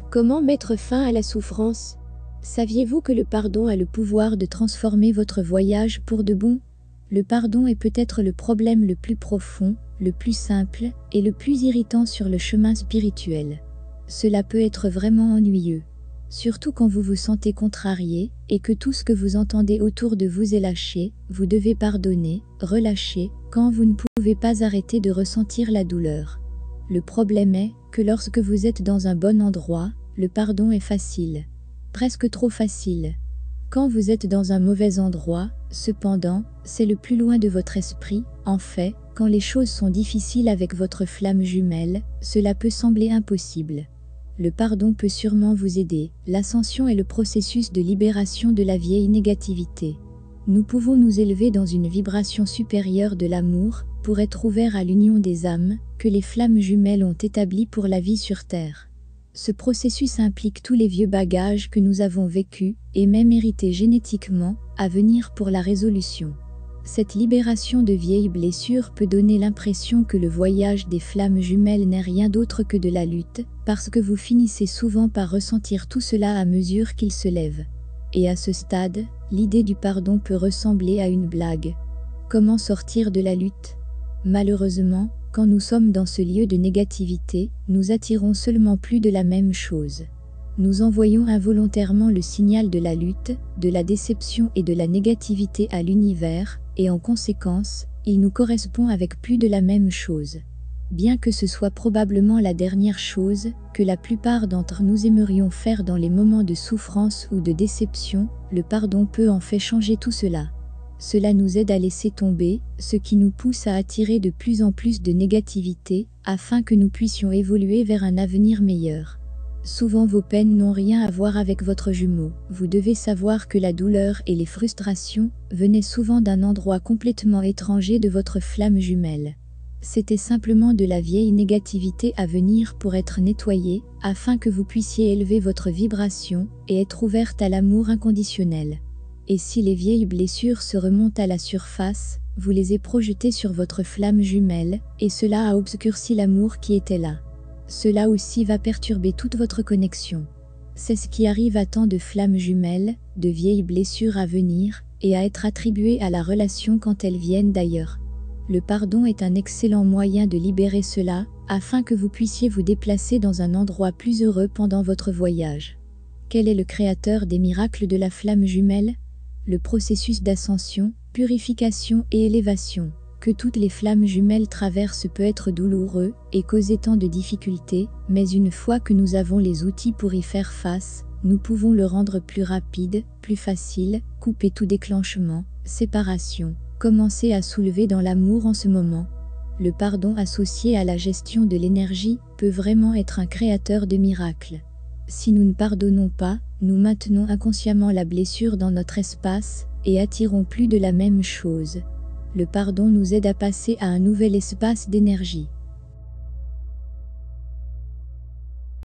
Comment mettre fin à la souffrance? Saviez-vous que le pardon a le pouvoir de transformer votre voyage pour de bon? Le pardon est peut-être le problème le plus profond, le plus simple et le plus irritant sur le chemin spirituel. Cela peut être vraiment ennuyeux. Surtout quand vous vous sentez contrarié et que tout ce que vous entendez autour de vous est lâcher, vous devez pardonner, relâcher, quand vous ne pouvez pas arrêter de ressentir la douleur. Le problème est que lorsque vous êtes dans un bon endroit, le pardon est facile. Presque trop facile. Quand vous êtes dans un mauvais endroit, cependant, c'est le plus loin de votre esprit. En fait, quand les choses sont difficiles avec votre flamme jumelle, cela peut sembler impossible. Le pardon peut sûrement vous aider. L'ascension est le processus de libération de la vieille négativité. Nous pouvons nous élever dans une vibration supérieure de l'amour pour être ouverts à l'union des âmes que les flammes jumelles ont établie pour la vie sur Terre. Ce processus implique tous les vieux bagages que nous avons vécus et même hérités génétiquement à venir pour la résolution. Cette libération de vieilles blessures peut donner l'impression que le voyage des flammes jumelles n'est rien d'autre que de la lutte, parce que vous finissez souvent par ressentir tout cela à mesure qu'il se lève. Et à ce stade, l'idée du pardon peut ressembler à une blague. Comment sortir de la lutte? Malheureusement, quand nous sommes dans ce lieu de négativité, nous attirons seulement plus de la même chose. Nous envoyons involontairement le signal de la lutte, de la déception et de la négativité à l'univers, et en conséquence, il nous correspond avec plus de la même chose. Bien que ce soit probablement la dernière chose que la plupart d'entre nous aimerions faire dans les moments de souffrance ou de déception, le pardon peut en fait changer tout cela. Cela nous aide à laisser tomber, ce qui nous pousse à attirer de plus en plus de négativité, afin que nous puissions évoluer vers un avenir meilleur. Souvent vos peines n'ont rien à voir avec votre jumeau. Vous devez savoir que la douleur et les frustrations venaient souvent d'un endroit complètement étranger de votre flamme jumelle. C'était simplement de la vieille négativité à venir pour être nettoyée, afin que vous puissiez élever votre vibration et être ouverte à l'amour inconditionnel. Et si les vieilles blessures se remontent à la surface, vous les avez projetées sur votre flamme jumelle, et cela a obscurci l'amour qui était là. Cela aussi va perturber toute votre connexion. C'est ce qui arrive à tant de flammes jumelles, de vieilles blessures à venir, et à être attribuées à la relation quand elles viennent d'ailleurs. Le pardon est un excellent moyen de libérer cela, afin que vous puissiez vous déplacer dans un endroit plus heureux pendant votre voyage. Quel est le créateur des miracles de la flamme jumelle? Le processus d'ascension, purification et élévation que toutes les flammes jumelles traversent peut être douloureux et causer tant de difficultés, mais une fois que nous avons les outils pour y faire face, nous pouvons le rendre plus rapide, plus facile, couper tout déclenchement, séparation, commencer à soulever dans l'amour en ce moment. Le pardon associé à la gestion de l'énergie peut vraiment être un créateur de miracles. Si nous ne pardonnons pas, nous maintenons inconsciemment la blessure dans notre espace et attirons plus de la même chose. Le pardon nous aide à passer à un nouvel espace d'énergie.